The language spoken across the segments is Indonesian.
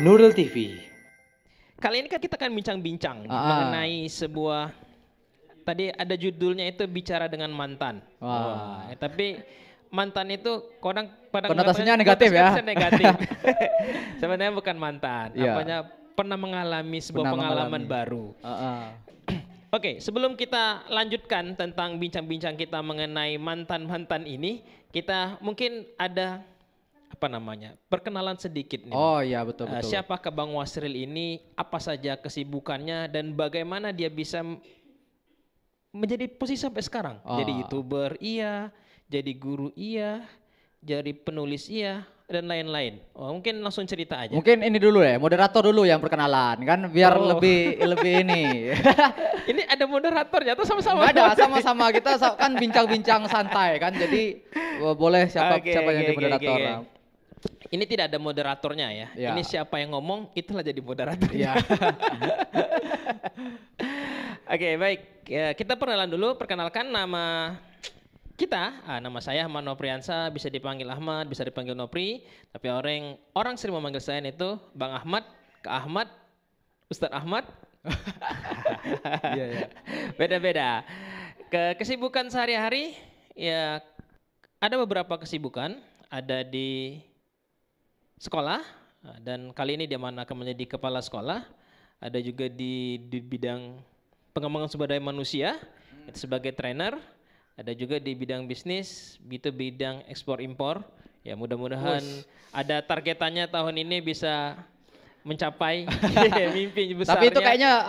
Nurul TV. Kali ini kan kita akan bincang-bincang mengenai sebuah, tadi ada judulnya itu bicara dengan mantan. Tapi mantan itu pada konotasinya negatif ya. Negatif. Sebenarnya bukan mantan, apanya pernah mengalami sebuah pengalaman baru. Oke, sebelum kita lanjutkan tentang bincang-bincang kita mengenai mantan-mantan ini, kita mungkin ada perkenalan sedikit nih. Oh iya, betul. Siapakah Bang Wasril ini, apa saja kesibukannya, dan bagaimana dia bisa menjadi posisi sampai sekarang. Jadi YouTuber iya, jadi guru iya, jadi penulis iya, dan lain-lain. Mungkin langsung cerita aja. Mungkin ini dulu ya, moderator dulu yang perkenalan kan, biar lebih ini. Ini ada moderatornya atau sama-sama? Nggak ada, sama-sama kita kan bincang-bincang santai kan, jadi boleh siapa yang jadi moderator. Ini tidak ada moderatornya ya. Ini siapa yang ngomong, itulah jadi moderatornya. Oke, baik. Kita perkenalkan nama kita. Nama saya Ahmad Nopriansa, bisa dipanggil Ahmad, bisa dipanggil Nopri. Tapi orang sering memanggil saya itu Bang Ahmad, Kak Ahmad, Ustadz Ahmad. Beda-beda. Kesibukan sehari-hari ya ada beberapa kesibukan. Ada di sekolah, dan kali ini dia akan menjadi kepala sekolah. Ada juga di bidang pengembangan sumber daya manusia itu sebagai trainer. Ada juga di bidang bisnis, itu bidang ekspor impor. Ya mudah-mudahan ada targetannya tahun ini bisa mencapai mimpi besarnya. Tapi itu kayaknya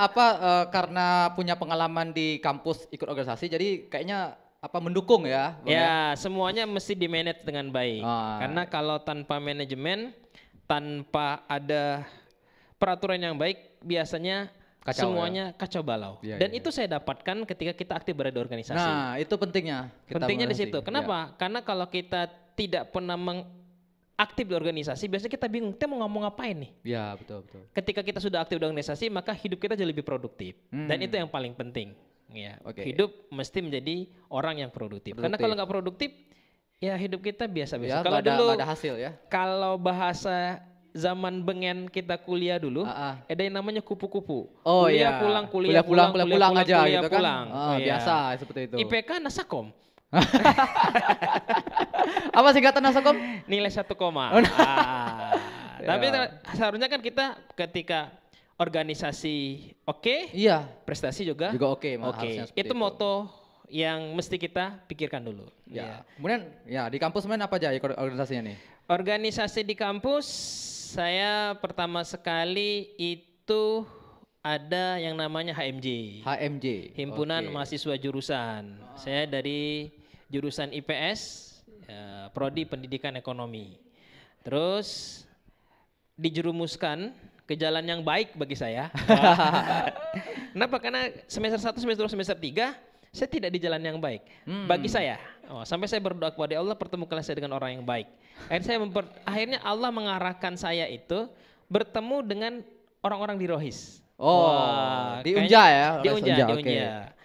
karena punya pengalaman di kampus ikut organisasi, jadi kayaknya mendukung ya? Ya, semuanya mesti di-manage dengan baik. Karena kalau tanpa manajemen, tanpa ada peraturan yang baik, biasanya semuanya kacau balau. Dan itu saya dapatkan ketika kita aktif berada di organisasi. Nah, itu pentingnya. Pentingnya di situ. Kenapa? Karena kalau kita tidak pernah aktif di organisasi, biasanya kita bingung, kita mau ngomong ngapain nih? Ya, betul. Ketika kita sudah aktif di organisasi, maka hidup kita jadi lebih produktif. Dan itu yang paling penting. Ya, hidup mesti menjadi orang yang produktif. Karena kalau nggak produktif, ya hidup kita biasa-biasa. Kalau dulu ada hasil ya. Kalau bahasa zaman bengen kita kuliah dulu, ada yang namanya kupu-kupu. Kuliah pulang aja gitu kan. Biasa seperti itu. IPK Nasakom. Apa singkatan Nasakom? Nilai 1, tapi seharusnya kan kita ketika organisasi prestasi juga oke. Itu moto yang mesti kita pikirkan dulu. Kemudian di kampus main apa aja organisasinya nih? Organisasi di kampus saya pertama sekali itu ada yang namanya HMJ. Himpunan Mahasiswa Jurusan. Saya dari jurusan IPS, Prodi Pendidikan Ekonomi. Terus dijerumuskan ke jalan yang baik bagi saya. Kenapa? Karena semester 1, semester 2, semester 3 saya tidak di jalan yang baik bagi saya. Sampai saya berdoa kepada Allah, pertemukanlah saya dengan orang yang baik. Akhirnya Allah mengarahkan saya itu bertemu dengan orang-orang di Rohis. Di Unja ya? Di Unja.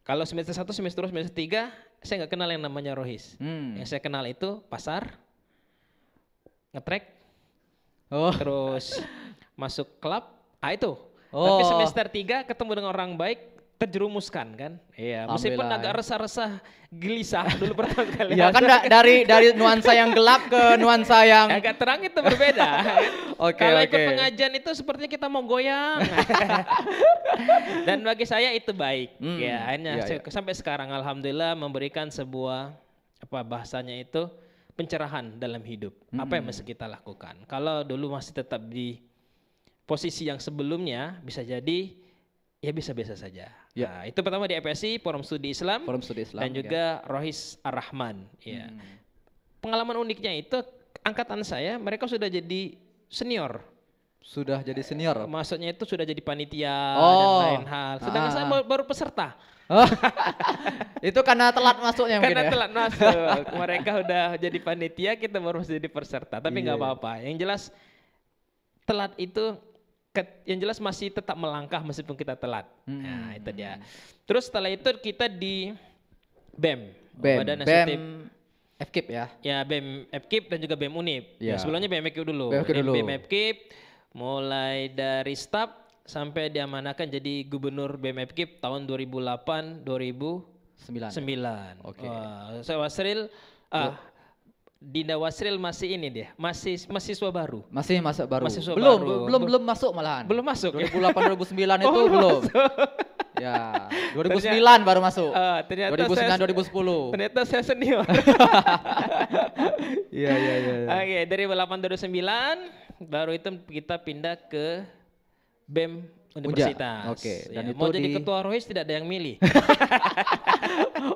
Kalau semester 1, semester 2, semester 3 saya nggak kenal yang namanya Rohis. Yang saya kenal itu pasar, ngetrek, terus masuk klub, itu. Tapi semester 3 ketemu dengan orang baik, terjerumuskan kan. Iya, meskipun agak resah-resah, gelisah dulu pertama kali. Iya kan dari nuansa yang gelap ke nuansa yang agak terang itu berbeda. Kalau ikut pengajian itu sepertinya kita mau goyang. Dan bagi saya itu baik. Akhirnya sampai sekarang alhamdulillah memberikan sebuah bahasanya itu pencerahan dalam hidup. Apa yang mesti kita lakukan? Kalau dulu masih tetap di posisi yang sebelumnya, bisa jadi ya biasa-biasa saja. Nah, itu pertama di FSI, Forum Studi Islam, dan juga Rohis Ar-Rahman. Pengalaman uniknya itu angkatan saya, mereka sudah jadi senior. Maksudnya itu sudah jadi panitia dan lain hal. Sedangkan saya baru peserta. Itu karena telat masuknya mungkin. Karena telat masuk. Mereka udah jadi panitia, kita baru jadi peserta. Tapi nggak apa-apa. Yang jelas telat itu yang jelas masih tetap melangkah meskipun kita telat. Nah, itu dia. Terus setelah itu kita di BEM, Badan Eksekutif FKIP ya? Ya BEM FKIP dan juga BEM Unip. Ya. Ya, sebelumnya BEM FKIP dulu. BEM FKIP mulai dari staf sampai diamanahkan jadi gubernur BEM FKIP tahun 2008 2009. Oke. Saya Wasril Dinda Wasril masih ini dia, masih mahasiswa baru. Masih baru. Mahasiswa belum masuk malahan. Belum masuk. 2008 2009 itu belum. Ya, 2009 baru masuk. Ternyata 2009 2010. Ternyata saya senior. Iya. Oke, dari 2008 2009 baru itu kita pindah ke BEM Universitas. Oke, dan ya, itu mau jadi ketua Rohis tidak ada yang milih.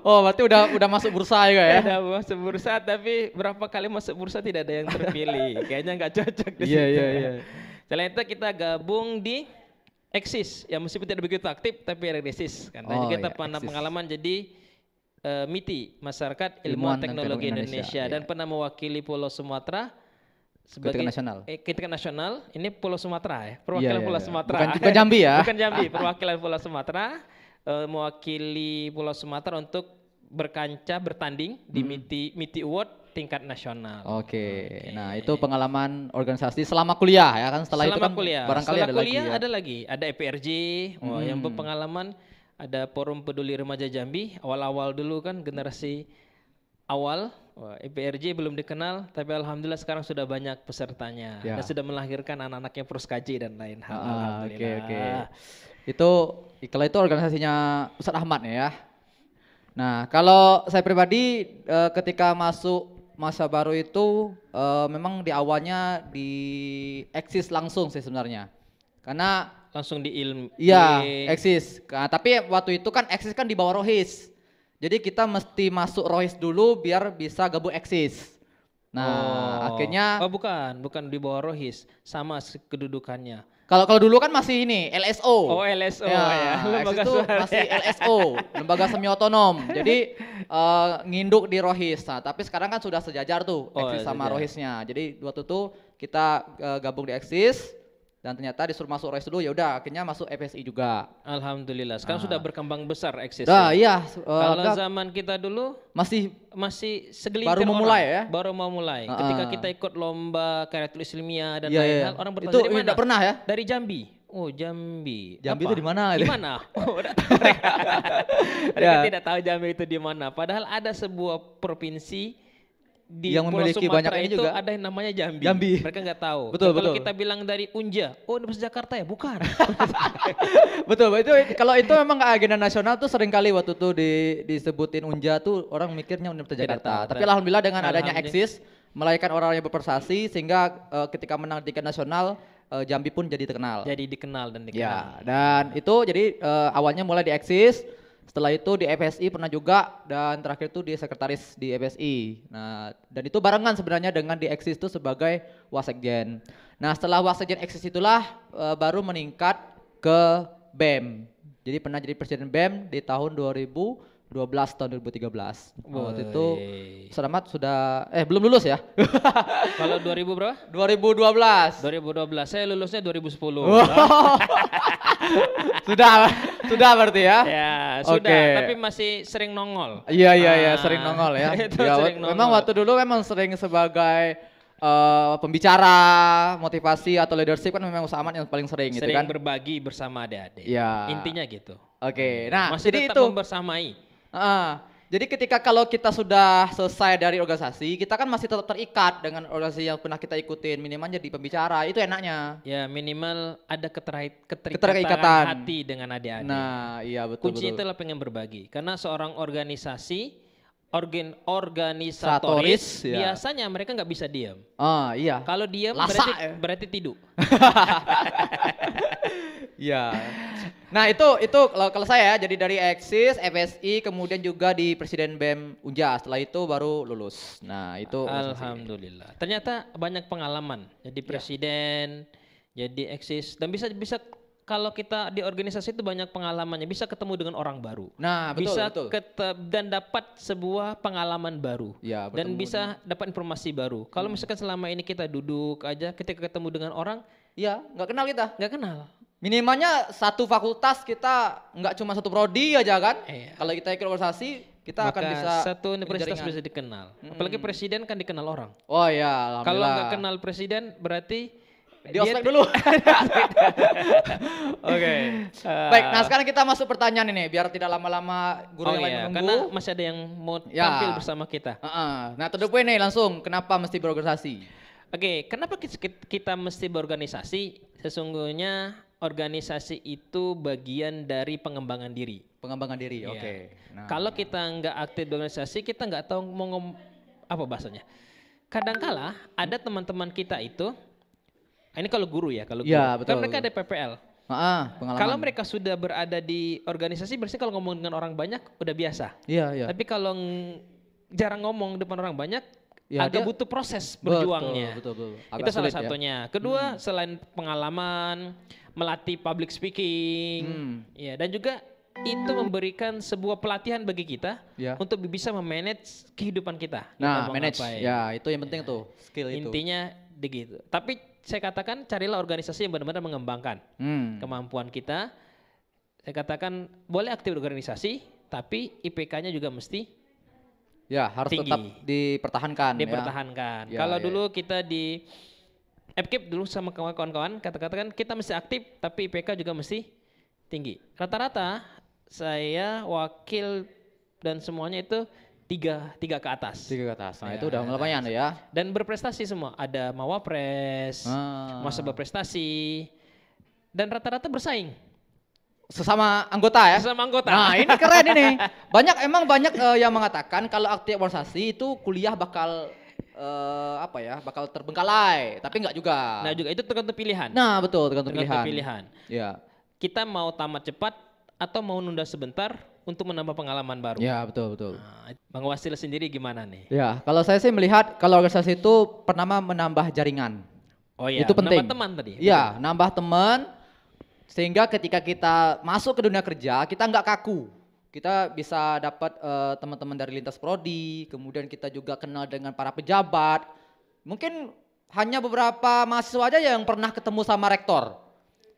Oh, berarti udah masuk bursa juga ya? Udah masuk bursa, tapi berapa kali masuk bursa tidak ada yang terpilih. Kayaknya nggak cocok di situ. Iya. Selain itu kita gabung di Eksis, ya meskipun tidak begitu aktif tapi ada Eksis. Karena kita pernah pengalaman jadi MITI, Masyarakat Ilmuwan Teknologi Indonesia, dan pernah mewakili Pulau Sumatera sebagai ketika nasional. Ini Pulau Sumatera ya, perwakilan Pulau Sumatera. Bukan Jambi ya? Bukan Jambi, perwakilan Pulau Sumatera, mewakili Pulau Sumatera untuk bertanding di MITI Award tingkat nasional. Oke. Nah, itu pengalaman organisasi selama kuliah ya kan? Setelah itu kan kuliah. Barangkali setelah ada kuliah lagi ya? ada lagi, ada EPRJ, yang berpengalaman, ada Forum Peduli Remaja Jambi, awal-awal dulu kan generasi awal. EPRJ belum dikenal, tapi alhamdulillah sekarang sudah banyak pesertanya dan sudah melahirkan anak-anaknya Proskaji dan lain hal. Alhamdulillah. Oke. Kalau itu organisasinya Ustadz Ahmad ya. Nah, kalau saya pribadi ketika masuk masa baru itu memang di awalnya di Eksis langsung sih sebenarnya. Karena langsung di ilmu. Iya, Eksis. Nah, tapi waktu itu kan Eksis kan di bawah Rohis. Jadi kita mesti masuk Rohis dulu biar bisa gabung Eksis. Nah, akhirnya bukan di bawah Rohis, sama kedudukannya. Kalau dulu kan masih ini LSO. Oh, LSO ya. Lembaga itu masih LSO, lembaga semi otonom. Jadi nginduk di Rohis. Nah, tapi sekarang kan sudah sejajar tuh Eksis sama Rohisnya. Jadi waktu itu kita gabung di Eksis dan ternyata disuruh masuk Rohis dulu, ya udah akhirnya masuk FSI juga. Alhamdulillah. Sekarang sudah berkembang besar Eksis. Iya. Kalau zaman kita dulu masih segelintir baru memulai ya. Baru mau mulai. Ketika kita ikut lomba karya tulis ilmiah dan lain hal, orang bertanya dari mana? Itu pernah ya? Dari Jambi. Oh, Jambi. Jambi itu di mana? Di mana? Oh, mereka tidak tahu Jambi itu di mana. Padahal ada sebuah provinsi di yang Pulau memiliki Sumatera banyak ini itu juga ada yang namanya Jambi. Mereka nggak tahu. Betul. Kalau kita bilang dari Unja, Universitas Jakarta ya, bukan. Betul. Itu kalau itu memang agenda nasional tuh sering kali waktu itu disebutin Unja tuh orang mikirnya Universitas Jakarta. Tapi alhamdulillah dengan adanya Eksis melahirkan orang yang berprestasi sehingga ketika menang di tingkat nasional Jambi pun jadi terkenal. Jadi dikenal dan dikenal. Ya, dan itu jadi awalnya mulai di Eksis. Setelah itu di FSI pernah juga, dan terakhir itu di sekretaris di FSI. Nah, dan itu barengan sebenarnya dengan di Eksis itu sebagai Wasekjen. Nah, setelah Wasekjen Eksis itulah baru meningkat ke BEM. Jadi pernah jadi presiden BEM di tahun 2012 tahun 2013. Waktu itu Selamat sudah belum lulus ya. Kalau 2000 berapa? 2012. Saya lulusnya 2010. Sudah berarti ya? Ya, sudah, tapi masih sering nongol. Iya, sering nongol ya. Sering nongol. Memang waktu dulu memang sering sebagai pembicara, motivasi atau leadership kan memang Ustadz Ahmad yang paling sering gitu kan. Sering berbagi bersama adik-adik. Ya. Intinya gitu. Oke. Nah, masih jadi tetap itu membersamai. Jadi ketika kalau kita sudah selesai dari organisasi, kita kan masih tetap terikat dengan organisasi yang pernah kita ikutin, minimal jadi pembicara, itu enaknya. Ya, minimal ada keterikatan hati dengan adik-adik. Nah, iya betul. Kuncinya itulah pengen berbagi. Karena seorang organisatoris biasanya mereka nggak bisa diam. Iya. Kalau diam berarti tidur. Iya. Nah itu kalau saya jadi dari Eksis, FSI, kemudian juga di Presiden BEM Unja. Setelah itu baru lulus. Nah itu. Alhamdulillah. Ternyata banyak pengalaman. Jadi presiden, jadi Eksis, dan bisa kalau kita di organisasi itu banyak pengalamannya. Bisa ketemu dengan orang baru. Nah betul. Dan dapat sebuah pengalaman baru. Ya, dan bisa dapat informasi baru. Kalau misalkan selama ini kita duduk aja, ketika ketemu dengan orang, ya nggak kenal kita. Nggak kenal. Minimalnya satu fakultas kita nggak cuma satu prodi aja kan. Kalau kita ikut organisasi kita akan bisa satu universitas bisa dikenal. Apalagi presiden kan dikenal orang. Oh iya, kalau nggak kenal presiden berarti di ospek dulu. Oke. Baik, nah sekarang kita masuk pertanyaan ini biar tidak lama-lama guru yang lain menunggu. Karena masih ada yang mau tampil bersama kita. Nah, to the point nih langsung, kenapa mesti berorganisasi? Oke, kenapa kita mesti berorganisasi? Sesungguhnya organisasi itu bagian dari pengembangan diri. Pengembangan diri, oke. Nah. Kalau kita nggak aktif berorganisasi, kita nggak tahu mau apa bahasanya. Kadangkala ada teman-teman kita itu, ini kalau guru ya, kalau guru. Betul. Kan mereka ada PPL. Pengalaman. Kalau mereka sudah berada di organisasi, berarti kalau ngomong dengan orang banyak udah biasa. Iya. Tapi kalau jarang ngomong depan orang banyak, agak butuh proses berjuangnya. Betul. Itu salah satunya. Kedua, selain pengalaman, melatih public speaking, ya, dan juga itu memberikan sebuah pelatihan bagi kita untuk bisa memanage kehidupan kita. Nah, manage, itu yang penting tuh, skill itu. Intinya begitu. Tapi saya katakan carilah organisasi yang benar-benar mengembangkan kemampuan kita. Saya katakan boleh aktif organisasi, tapi IPK-nya juga mesti harus tinggi. Tetap dipertahankan. Kalau dulu kita di FKIP dulu sama kawan-kawan katakan kita mesti aktif, tapi IPK juga mesti tinggi. Rata-rata saya wakil dan semuanya itu tiga ke atas. Nah itu udah lumayan ya. Dan berprestasi semua. Ada Mawapres, masa berprestasi, dan rata-rata bersaing. Sesama anggota ya? Sesama anggota. Nah ini keren ini. Banyak yang mengatakan kalau aktif organisasi itu kuliah bakal bakal terbengkalai. Tapi enggak juga. Nah juga itu tergantung pilihan. Nah betul, tergantung pilihan. Ya. Kita mau tamat cepat atau mau nunda sebentar untuk menambah pengalaman baru. Ya betul. Nah, Bang Wasil sendiri gimana nih? Ya kalau saya sih melihat kalau organisasi itu pertama menambah jaringan. Oh iya. Itu penting. Nambah teman tadi. Iya, nambah teman. Sehingga ketika kita masuk ke dunia kerja, kita nggak kaku. Kita bisa dapat teman-teman dari lintas prodi, kemudian kita juga kenal dengan para pejabat. Mungkin hanya beberapa mahasiswa aja yang pernah ketemu sama rektor.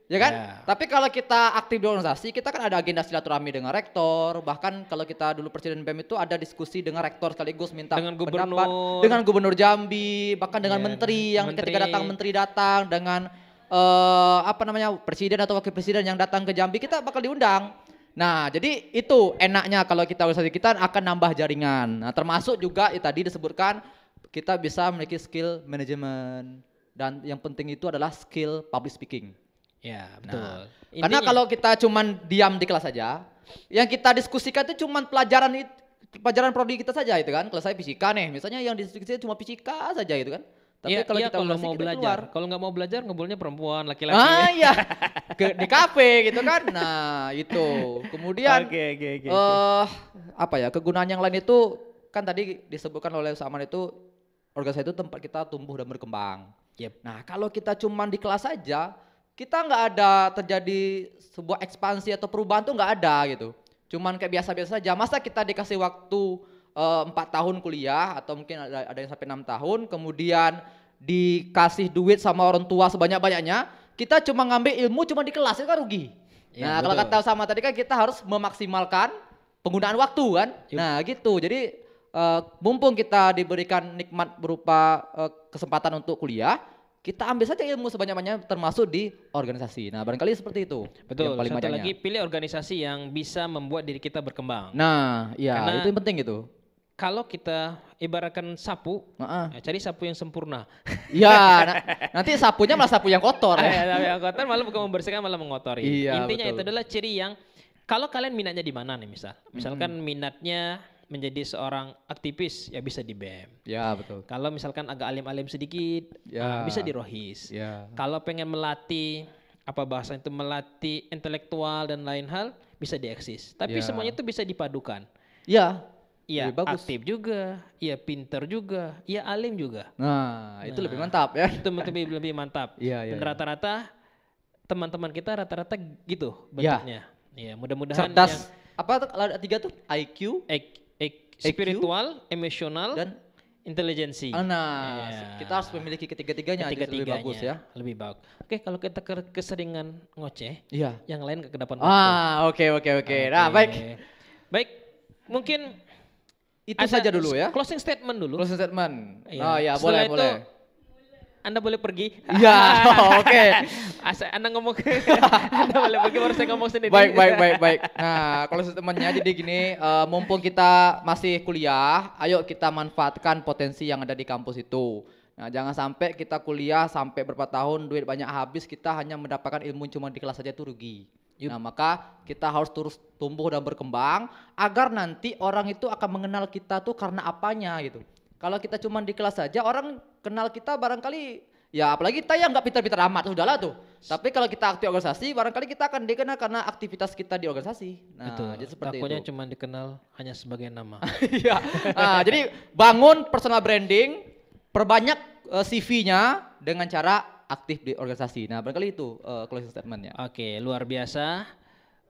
Ya kan? Tapi kalau kita aktif di organisasi, kita kan ada agenda silaturahmi dengan rektor. Bahkan kalau kita dulu presiden BEM itu ada diskusi dengan rektor sekaligus minta pendapat dengan gubernur Jambi, bahkan dengan menteri yang ketika menteri datang dengan presiden atau wakil presiden yang datang ke Jambi, kita bakal diundang. Nah, jadi itu enaknya kalau kita organisasi kita akan nambah jaringan. Nah, termasuk juga tadi disebutkan kita bisa memiliki skill manajemen dan yang penting itu adalah skill public speaking. Ya, betul. Nah, karena kalau kita cuman diam di kelas saja, yang kita diskusikan itu cuman pelajaran prodi kita saja itu kan. Kalau saya fisika nih, misalnya yang diskusi cuma fisika saja itu kan. Tapi kalau kita mau belajar, kalau nggak mau belajar ngobrolnya perempuan, laki-laki. Di kafe gitu kan. Nah, itu. Kemudian kegunaan yang lain itu kan tadi disebutkan oleh Saman itu organisasi itu tempat kita tumbuh dan berkembang. Nah, kalau kita cuman di kelas saja, kita nggak ada terjadi sebuah ekspansi atau perubahan tuh nggak ada gitu. Cuman kayak biasa-biasa saja. Masa kita dikasih waktu 4 tahun kuliah atau mungkin ada yang sampai 6 tahun, kemudian dikasih duit sama orang tua sebanyak-banyaknya, kita cuma ngambil ilmu cuma di kelas, itu kan rugi. Nah kalau kata sama tadi kan kita harus memaksimalkan penggunaan waktu kan. Nah gitu, jadi mumpung kita diberikan nikmat berupa kesempatan untuk kuliah, kita ambil saja ilmu sebanyak-banyaknya termasuk di organisasi. Nah barangkali seperti itu. Betul, satu lagi pilih organisasi yang bisa membuat diri kita berkembang. Nah iya, itu yang penting itu. Kalau kita ibaratkan sapu, cari sapu yang sempurna. Iya, nanti sapunya malah sapu yang kotor. Sapu yang kotor malah bukan membersihkan, malah mengotori. Iya, intinya itu adalah ciri yang, kalau kalian minatnya di mana nih misalkan minatnya menjadi seorang aktivis, ya bisa di BEM. Ya betul. Kalau misalkan agak alim-alim sedikit, bisa di Rohis. Kalau pengen melatih, melatih intelektual dan lain hal, bisa di Eksis. Tapi semuanya itu bisa dipadukan. Iya, aktif juga, iya pinter juga, iya alim juga. Nah, itu lebih mantap ya. Itu lebih mantap. Dan rata-rata teman-teman kita rata-rata gitu bentuknya. Iya, mudah-mudahan cerdas. Apa tuh kalau ada 3 tuh? IQ, spiritual, emosional, dan intelijensi. Nah, kita harus memiliki ketiga-tiganya aja lebih bagus ya. Lebih bagus. Oke, kalau kita keseringan ngoceh, yang lain ke depan. Oke. Nah, baik. Baik, mungkin Itu saja dulu ya. Closing statement dulu. Closing statement. Iya. Oh ya, Setelah boleh. Anda boleh pergi. Iya, oke. Anda ngomong, Anda boleh pergi, baru saya ngomong sendiri. Baik. Nah, kalau statementnya jadi gini, mumpung kita masih kuliah, ayo kita manfaatkan potensi yang ada di kampus itu. Nah, jangan sampai kita kuliah sampai berapa tahun, duit banyak habis, kita hanya mendapatkan ilmu cuma di kelas saja itu rugi. Nah, maka kita harus terus tumbuh dan berkembang agar nanti orang itu akan mengenal kita tuh karena apanya gitu. Kalau kita cuma di kelas saja, orang kenal kita barangkali, ya apalagi kita yang nggak pintar-pintar amat, sudahlah tuh. Tapi kalau kita aktif organisasi, barangkali kita akan dikenal karena aktivitas kita di organisasi. Nah, betul. jadi seperti Takutnya itu. cuma dikenal hanya sebagai nama. Iya. Nah, jadi bangun personal branding, perbanyak CV-nya dengan cara aktif di organisasi. Nah, barangkali itu closing statement-nya. Oke, luar biasa.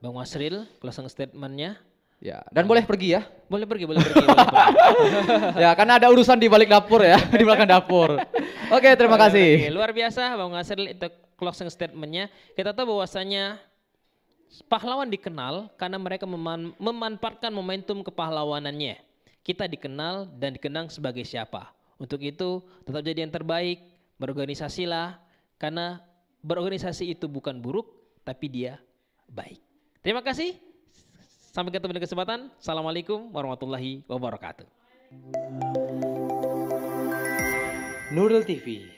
Bang Wasril, closing statement-nya. Ya, dan boleh pergi ya. Boleh pergi. Ya, karena ada urusan di balik dapur ya, di belakang dapur. Oke, terima kasih. Luar biasa Bang Wasril, itu closing statement-nya. Kita tahu bahwasanya pahlawan dikenal karena mereka memanfaatkan momentum kepahlawanannya. Kita dikenal dan dikenang sebagai siapa. Untuk itu tetap jadi yang terbaik, berorganisasilah karena berorganisasi itu bukan buruk tapi dia baik. Terima kasih. Sampai ketemu di kesempatan. Assalamualaikum warahmatullahi wabarakatuh. Nurul TV.